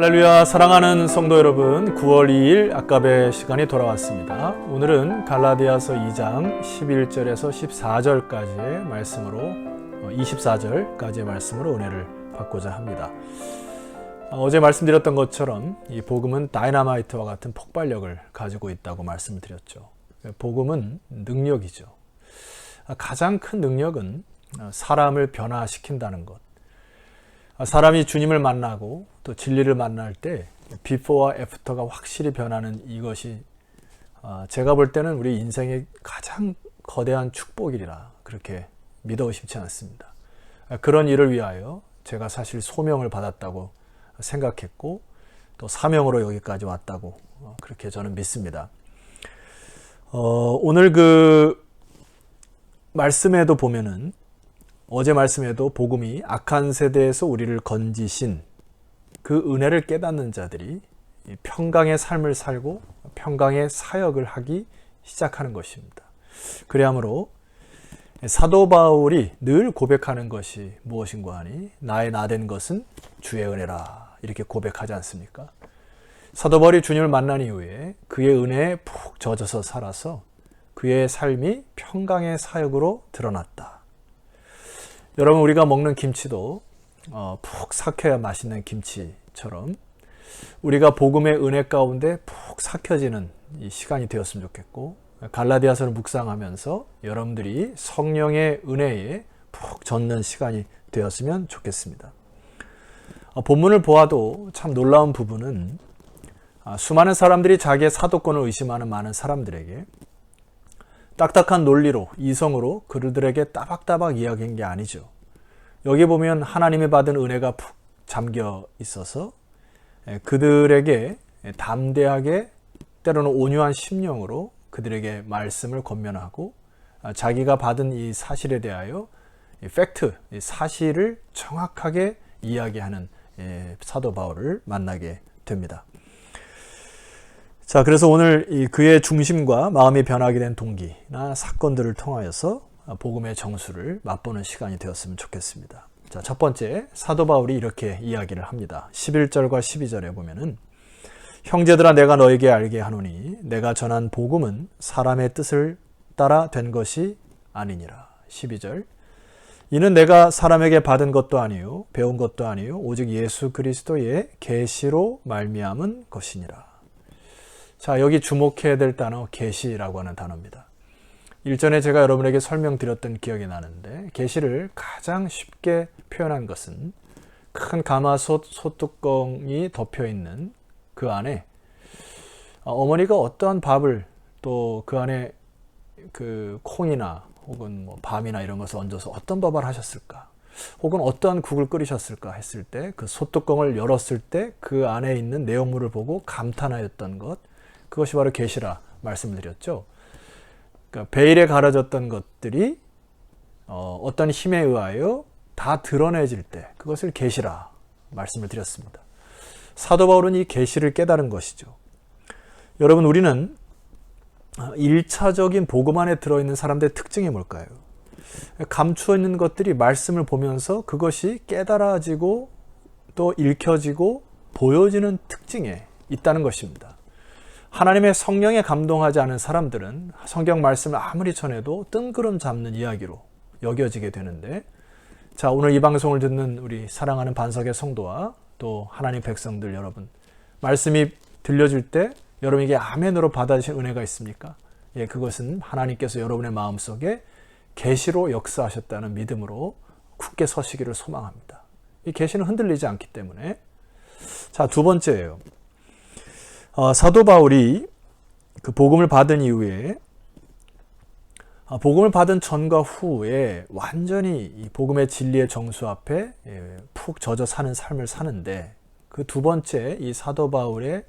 할렐루야, 사랑하는 성도 여러분, 9월 2일 아까베 시간이 돌아왔습니다. 오늘은 갈라디아서 2장 11절에서 14절까지의 말씀으로 24절까지의 말씀으로 은혜를 받고자 합니다. 어제 말씀드렸던 것처럼 이 복음은 다이너마이트와 같은 폭발력을 가지고 있다고 말씀을 드렸죠. 복음은 능력이죠. 가장 큰 능력은 사람을 변화시킨다는 것. 사람이 주님을 만나고 또 진리를 만날 때 비포와 애프터가 확실히 변하는 이것이 제가 볼 때는 우리 인생의 가장 거대한 축복이라 그렇게 믿어 의심치 않습니다. 그런 일을 위하여 제가 사실 소명을 받았다고 생각했고 또 사명으로 여기까지 왔다고 그렇게 저는 믿습니다. 오늘 그 말씀에도 보면은 어제 말씀에도 복음이 악한 세대에서 우리를 건지신 그 은혜를 깨닫는 자들이 평강의 삶을 살고 평강의 사역을 하기 시작하는 것입니다. 그러므로 사도 바울이 늘 고백하는 것이 무엇인가 하니 나의 나된 것은 주의 은혜라 이렇게 고백하지 않습니까? 사도 바울이 주님을 만난 이후에 그의 은혜에 푹 젖어서 살아서 그의 삶이 평강의 사역으로 드러났다. 여러분, 우리가 먹는 김치도 푹 삭혀야 맛있는 김치처럼 우리가 복음의 은혜 가운데 푹 삭혀지는 이 시간이 되었으면 좋겠고, 갈라디아서를 묵상하면서 여러분들이 성령의 은혜에 푹 젖는 시간이 되었으면 좋겠습니다. 본문을 보아도 참 놀라운 부분은 수많은 사람들이 자기의 사도권을 의심하는 많은 사람들에게 딱딱한 논리로, 이성으로 그들에게 따박따박 이야기한 게 아니죠. 여기 보면 하나님이 받은 은혜가 푹 잠겨 있어서 그들에게 담대하게 때로는 온유한 심령으로 그들에게 말씀을 권면하고 자기가 받은 이 사실에 대하여 팩트, 사실을 정확하게 이야기하는 사도 바울을 만나게 됩니다. 자, 그래서 오늘 그의 중심과 마음이 변하게 된 동기나 사건들을 통하여서 복음의 정수를 맛보는 시간이 되었으면 좋겠습니다. 자, 첫 번째, 사도 바울이 이렇게 이야기를 합니다. 11절과 12절에 보면은 형제들아 내가 너에게 알게 하노니 내가 전한 복음은 사람의 뜻을 따라 된 것이 아니니라. 12절, 이는 내가 사람에게 받은 것도 아니요 배운 것도 아니요 오직 예수 그리스도의 계시로 말미암은 것이니라. 자, 여기 주목해야 될 단어 계시라고 하는 단어입니다. 일전에 제가 여러분에게 설명드렸던 기억이 나는데 계시를 가장 쉽게 표현한 것은 큰 가마솥 소뚜껑이 덮여있는 그 안에 어머니가 어떠한 밥을 또 그 안에 그 콩이나 혹은 뭐 밤이나 이런 것을 얹어서 어떤 밥을 하셨을까 혹은 어떠한 국을 끓이셨을까 했을 때 그 소뚜껑을 열었을 때 그 안에 있는 내용물을 보고 감탄하였던 것, 그것이 바로 계시라 말씀을 드렸죠. 그러니까 베일에 가려졌던 것들이 어떤 힘에 의하여 다 드러내질 때 그것을 계시라 말씀을 드렸습니다. 사도 바울은 이 계시를 깨달은 것이죠. 여러분, 우리는 1차적인 복음 안에 들어있는 사람들의 특징이 뭘까요? 감추어 있는 것들이 말씀을 보면서 그것이 깨달아지고 또 읽혀지고 보여지는 특징에 있다는 것입니다. 하나님의 성령에 감동하지 않은 사람들은 성경 말씀을 아무리 전해도 뜬구름 잡는 이야기로 여겨지게 되는데, 자, 오늘 이 방송을 듣는 우리 사랑하는 반석의 성도와 또 하나님 백성들 여러분, 말씀이 들려줄 때 여러분에게 아멘으로 받아주신 은혜가 있습니까? 예, 그것은 하나님께서 여러분의 마음속에 계시로 역사하셨다는 믿음으로 굳게 서시기를 소망합니다. 이 계시는 흔들리지 않기 때문에. 자, 두 번째예요. 사도 바울이 그 복음을 받은 이후에 복음을 받은 전과 후에 완전히 이 복음의 진리의 정수 앞에 푹 젖어 사는 삶을 사는데, 그 두 번째 이 사도 바울의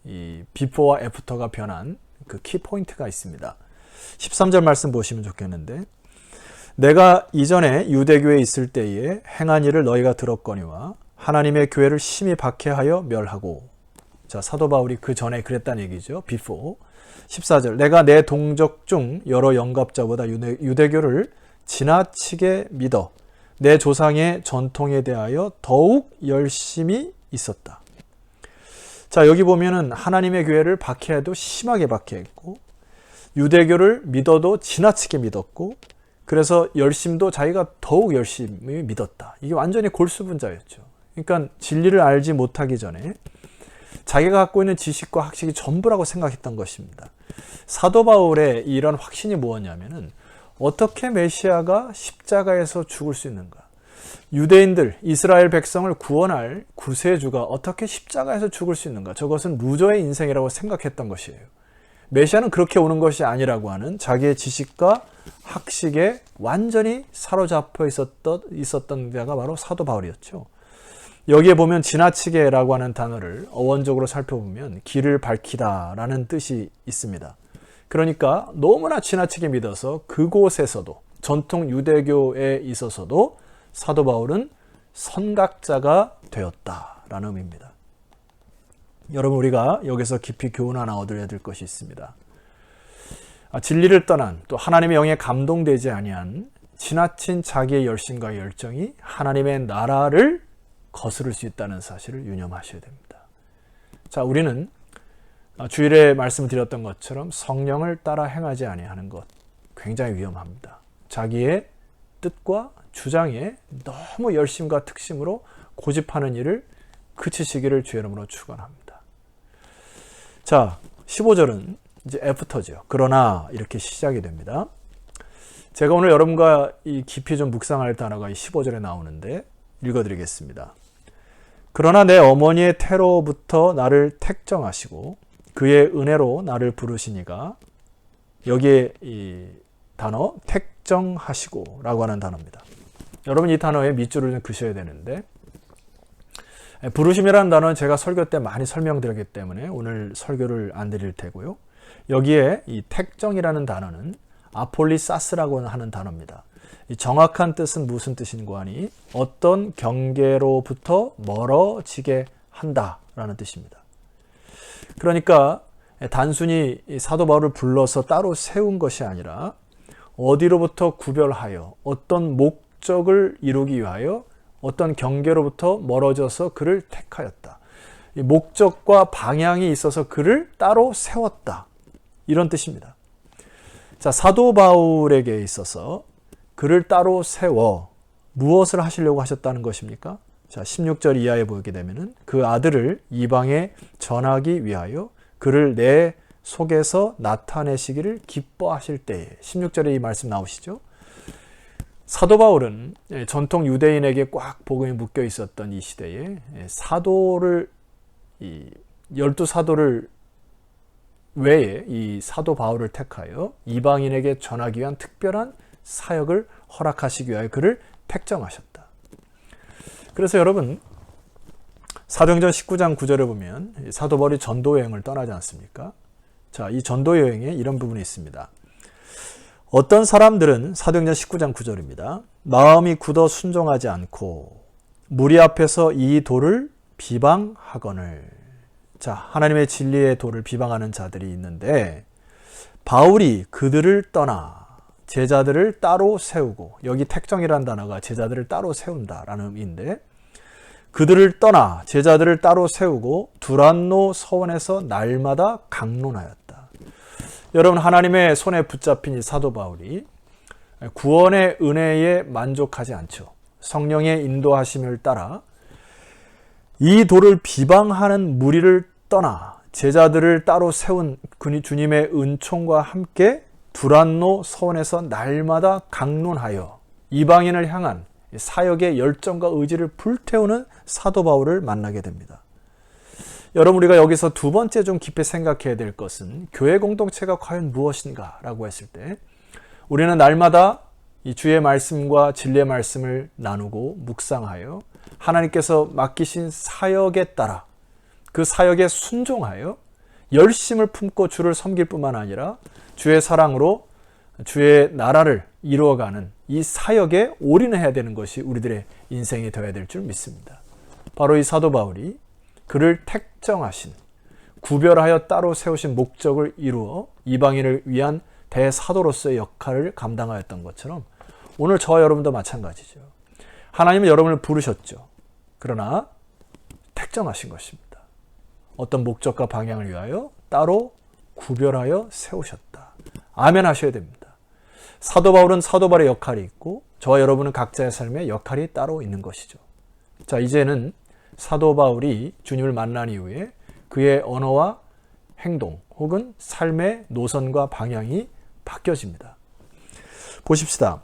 이 비포와 애프터가 변한 그 키포인트가 있습니다. 13절 말씀 보시면 좋겠는데, 내가 이전에 유대교에 있을 때에 행한 일을 너희가 들었거니와 하나님의 교회를 심히 박해하여 멸하고. 자, 사도 바울이 그 전에 그랬다는 얘기죠. before. 14절, 내가 내 동족 중 여러 영갑자보다 유대교를 지나치게 믿어 내 조상의 전통에 대하여 더욱 열심히 있었다. 자, 여기 보면은 하나님의 교회를 박해해도 심하게 박해했고, 유대교를 믿어도 지나치게 믿었고, 그래서 열심도 자기가 더욱 열심히 믿었다. 이게 완전히 골수분자였죠. 그러니까 진리를 알지 못하기 전에 자기가 갖고 있는 지식과 학식이 전부라고 생각했던 것입니다. 사도 바울의 이런 확신이 무엇이냐면은 어떻게 메시아가 십자가에서 죽을 수 있는가? 유대인들, 이스라엘 백성을 구원할 구세주가 어떻게 십자가에서 죽을 수 있는가? 저것은 무저의 인생이라고 생각했던 것이에요. 메시아는 그렇게 오는 것이 아니라고 하는 자기의 지식과 학식에 완전히 사로잡혀 있었던 자가 바로 사도 바울이었죠. 여기에 보면 지나치게라고 하는 단어를 어원적으로 살펴보면 길을 밝히다라는 뜻이 있습니다. 그러니까 너무나 지나치게 믿어서 그곳에서도 전통 유대교에 있어서도 사도 바울은 선각자가 되었다라는 의미입니다. 여러분, 우리가 여기서 깊이 교훈 하나 얻어야 될 것이 있습니다. 진리를 떠난 또 하나님의 영에 감동되지 아니한 지나친 자기의 열심과 열정이 하나님의 나라를 거스를 수 있다는 사실을 유념하셔야 됩니다. 자, 우리는 주일에 말씀드렸던 것처럼 성령을 따라 행하지 아니하는 것 굉장히 위험합니다. 자기의 뜻과 주장에 너무 열심과 특심으로 고집하는 일을 그치시기를 주의 이름으로 축원합니다. 자, 15절은 이제 애프터죠. 그러나 이렇게 시작이 됩니다. 제가 오늘 여러분과 이 깊이 좀 묵상할 단어가 이 15절에 나오는데 읽어드리겠습니다. 그러나 내 어머니의 태로부터 나를 택정하시고 그의 은혜로 나를 부르시니가, 여기에 이 단어 택정하시고 라고 하는 단어입니다. 여러분, 이 단어에 밑줄을 좀 그셔야 되는데, 부르심이라는 단어는 제가 설교 때 많이 설명드렸기 때문에 오늘 설교를 안 드릴 테고요. 여기에 이 택정이라는 단어는 아폴리사스라고 하는 단어입니다. 이 정확한 뜻은 무슨 뜻인고 하니 어떤 경계로부터 멀어지게 한다라는 뜻입니다. 그러니까 단순히 사도 바울을 불러서 따로 세운 것이 아니라 어디로부터 구별하여 어떤 목적을 이루기 위하여 어떤 경계로부터 멀어져서 그를 택하였다. 이 목적과 방향이 있어서 그를 따로 세웠다. 이런 뜻입니다. 자, 사도 바울에게 있어서 그를 따로 세워 무엇을 하시려고 하셨다는 것입니까? 자, 16절 이하에 보게 되면은 그 아들을 이방에 전하기 위하여 그를 내 속에서 나타내시기를 기뻐하실 때에, 16절에 이 말씀 나오시죠? 사도 바울은 전통 유대인에게 꽉 복음이 묶여 있었던 이 시대에 사도를, 이 12사도를 외에 이 사도 바울을 택하여 이방인에게 전하기 위한 특별한 사역을 허락하시기 위하여 그를 택정하셨다. 그래서 여러분, 사도행전 19장 9절에 보면 사도 바울이 전도 여행을 떠나지 않습니까? 자, 이 전도 여행에 이런 부분이 있습니다. 어떤 사람들은, 사도행전 19장 9절입니다. 마음이 굳어 순종하지 않고 무리 앞에서 이 도를 비방하거늘. 자, 하나님의 진리의 도를 비방하는 자들이 있는데 바울이 그들을 떠나 제자들을 따로 세우고, 여기 택정이라는 단어가 제자들을 따로 세운다라는 의미인데, 그들을 떠나 제자들을 따로 세우고 두란노 서원에서 날마다 강론하였다. 여러분, 하나님의 손에 붙잡힌 이 사도 바울이 구원의 은혜에 만족하지 않죠. 성령의 인도하심을 따라 이 도를 비방하는 무리를 떠나 제자들을 따로 세운 주님의 은총과 함께 두란노 서원에서 날마다 강론하여 이방인을 향한 사역의 열정과 의지를 불태우는 사도 바울을 만나게 됩니다. 여러분, 우리가 여기서 두 번째 좀 깊이 생각해야 될 것은 교회 공동체가 과연 무엇인가 라고 했을 때, 우리는 날마다 이 주의 말씀과 진리의 말씀을 나누고 묵상하여 하나님께서 맡기신 사역에 따라 그 사역에 순종하여 열심을 품고 주를 섬길 뿐만 아니라 주의 사랑으로 주의 나라를 이루어가는 이 사역에 올인해야 되는 것이 우리들의 인생이 되어야 될 줄 믿습니다. 바로 이 사도 바울이 그를 택정하신, 구별하여 따로 세우신 목적을 이루어 이방인을 위한 대사도로서의 역할을 감당하였던 것처럼 오늘 저와 여러분도 마찬가지죠. 하나님은 여러분을 부르셨죠. 그러나 택정하신 것입니다. 어떤 목적과 방향을 위하여 따로 구별하여 세우셨다. 아멘 하셔야 됩니다. 사도 바울은 사도 바울의 역할이 있고 저와 여러분은 각자의 삶에 역할이 따로 있는 것이죠. 자, 이제는 사도 바울이 주님을 만난 이후에 그의 언어와 행동 혹은 삶의 노선과 방향이 바뀌어집니다. 보십시다.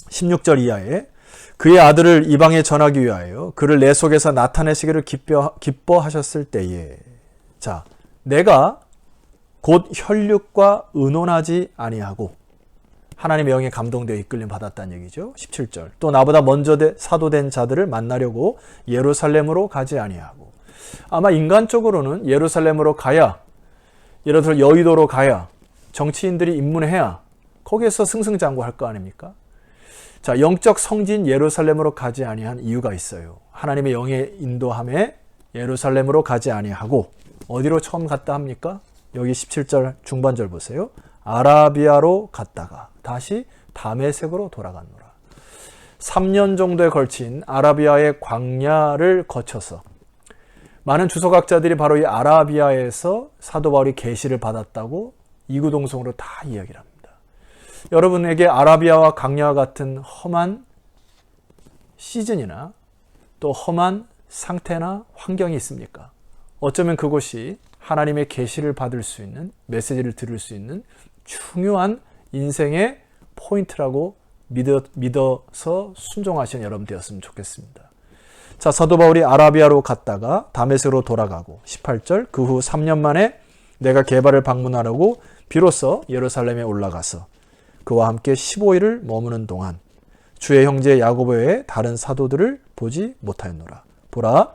16절 이하에 그의 아들을 이방에 전하기 위하여 그를 내 속에서 나타내시기를 기뻐하셨을 때에, 자, 내가 곧 혈육과 의논하지 아니하고 하나님의 영에 감동되어 이끌림 받았다는 얘기죠. 17절. 또 나보다 먼저 사도된 자들을 만나려고 예루살렘으로 가지 아니하고, 아마 인간적으로는 예루살렘으로 가야, 예를 들어 여의도로 가야, 정치인들이 입문해야 거기에서 승승장구할 거 아닙니까? 자, 영적 성지인 예루살렘으로 가지 아니한 이유가 있어요. 하나님의 영의 인도함에 예루살렘으로 가지 아니하고 어디로 처음 갔다 합니까? 여기 17절 중반절 보세요. 아라비아로 갔다가 다시 다메섹으로 돌아갔노라. 3년 정도에 걸친 아라비아의 광야를 거쳐서 많은 주석학자들이 바로 이 아라비아에서 사도 바울이 계시를 받았다고 이구동성으로 다 이야기를 합니다. 여러분에게 아라비아와 광야와 같은 험한 시즌이나 또 험한 상태나 환경이 있습니까? 어쩌면 그곳이 하나님의 계시를 받을 수 있는, 메시지를 들을 수 있는 중요한 인생의 포인트라고 믿어서 순종하시는 여러분 되었으면 좋겠습니다. 자, 사도 바울이 아라비아로 갔다가 다메섹으로 돌아가고 18절 그 후 3년 만에 내가 게바를 방문하려고 비로소 예루살렘에 올라가서 그와 함께 15일을 머무는 동안 주의 형제 야고보 외에 다른 사도들을 보지 못하였노라. 보라,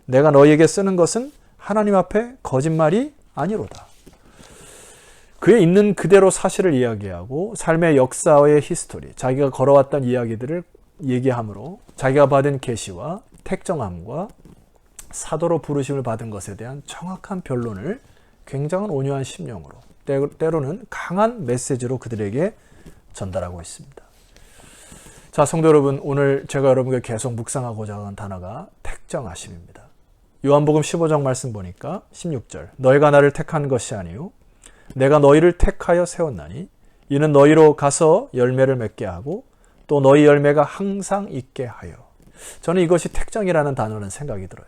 내가 너희에게 쓰는 것은 하나님 앞에 거짓말이 아니로다. 그의 있는 그대로 사실을 이야기하고 삶의 역사의 히스토리, 자기가 걸어왔던 이야기들을 얘기함으로 자기가 받은 계시와 택정함과 사도로 부르심을 받은 것에 대한 정확한 변론을 굉장한 온유한 심령으로, 때로는 강한 메시지로 그들에게 전달하고 있습니다. 자, 성도 여러분, 오늘 제가 여러분께 계속 묵상하고자 하는 단어가 택정하심입니다. 요한복음 15장 말씀 보니까 16절 너희가 나를 택한 것이 아니요 내가 너희를 택하여 세웠나니 이는 너희로 가서 열매를 맺게 하고 또 너희 열매가 항상 있게 하여. 저는 이것이 택정이라는 단어는 생각이 들어요.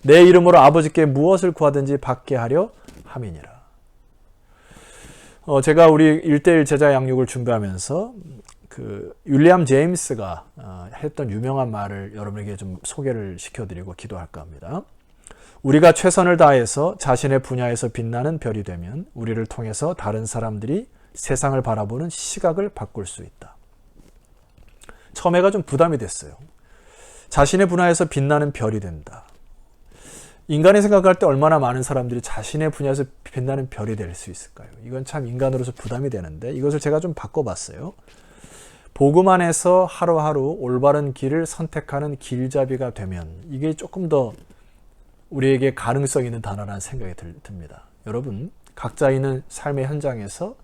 내 이름으로 아버지께 무엇을 구하든지 받게 하려 함이니라. 제가 우리 1:1 제자 양육을 준비하면서 그 윌리엄 제임스가 했던 유명한 말을 여러분에게 좀 소개를 시켜드리고 기도할까 합니다. 우리가 최선을 다해서 자신의 분야에서 빛나는 별이 되면 우리를 통해서 다른 사람들이 세상을 바라보는 시각을 바꿀 수 있다. 처음에가 좀 부담이 됐어요. 자신의 분야에서 빛나는 별이 된다. 인간이 생각할 때 얼마나 많은 사람들이 자신의 분야에서 빛나는 별이 될 수 있을까요? 이건 참 인간으로서 부담이 되는데 이것을 제가 좀 바꿔봤어요. 복음 안에서 하루하루 올바른 길을 선택하는 길잡이가 되면 이게 조금 더 우리에게 가능성 있는 단어라는 생각이 듭니다. 여러분, 각자 있는 삶의 현장에서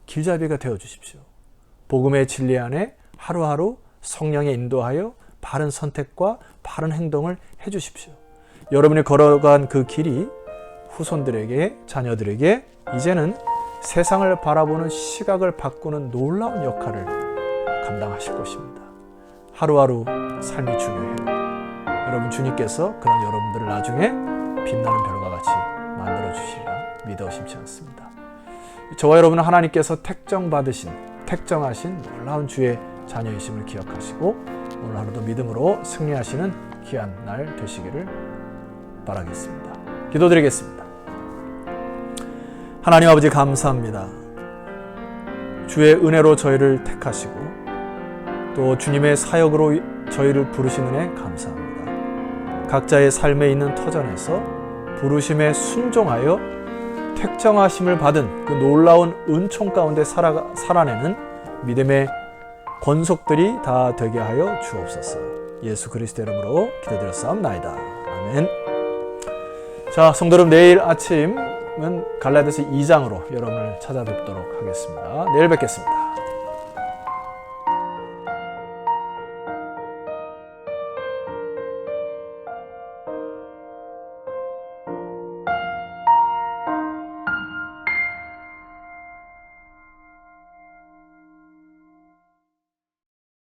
길잡이가 되어 주십시오. 복음의 진리 안에 하루하루 성령에 인도하여 바른 선택과 바른 행동을 해 주십시오. 여러분이 걸어간 그 길이 후손들에게, 자녀들에게 이제는 세상을 바라보는 시각을 바꾸는 놀라운 역할을 감당하실 것입니다. 하루하루 삶이 중요해요. 여러분, 주님께서 그런 여러분들을 나중에 빛나는 별과 같이 만들어주시리라 믿어 의심치 않습니다. 저와 여러분은 하나님께서 택정하신 놀라운 주의 자녀이심을 기억하시고 오늘 하루도 믿음으로 승리하시는 귀한 날 되시기를 바라겠습니다. 기도드리겠습니다. 하나님 아버지, 감사합니다. 주의 은혜로 저희를 택하시고 또 주님의 사역으로 저희를 부르신 은혜 감사합니다. 각자의 삶에 있는 터전에서 부르심에 순종하여 택정하심을 받은 그 놀라운 은총 가운데 살아내는 믿음의 권속들이 다 되게 하여 주옵소서. 예수 그리스도 이름으로 기도드렸사옵나이다. 아멘. 자, 성도 여러분, 내일 아침은 갈라디아서 2장으로 여러분을 찾아뵙도록 하겠습니다. 내일 뵙겠습니다.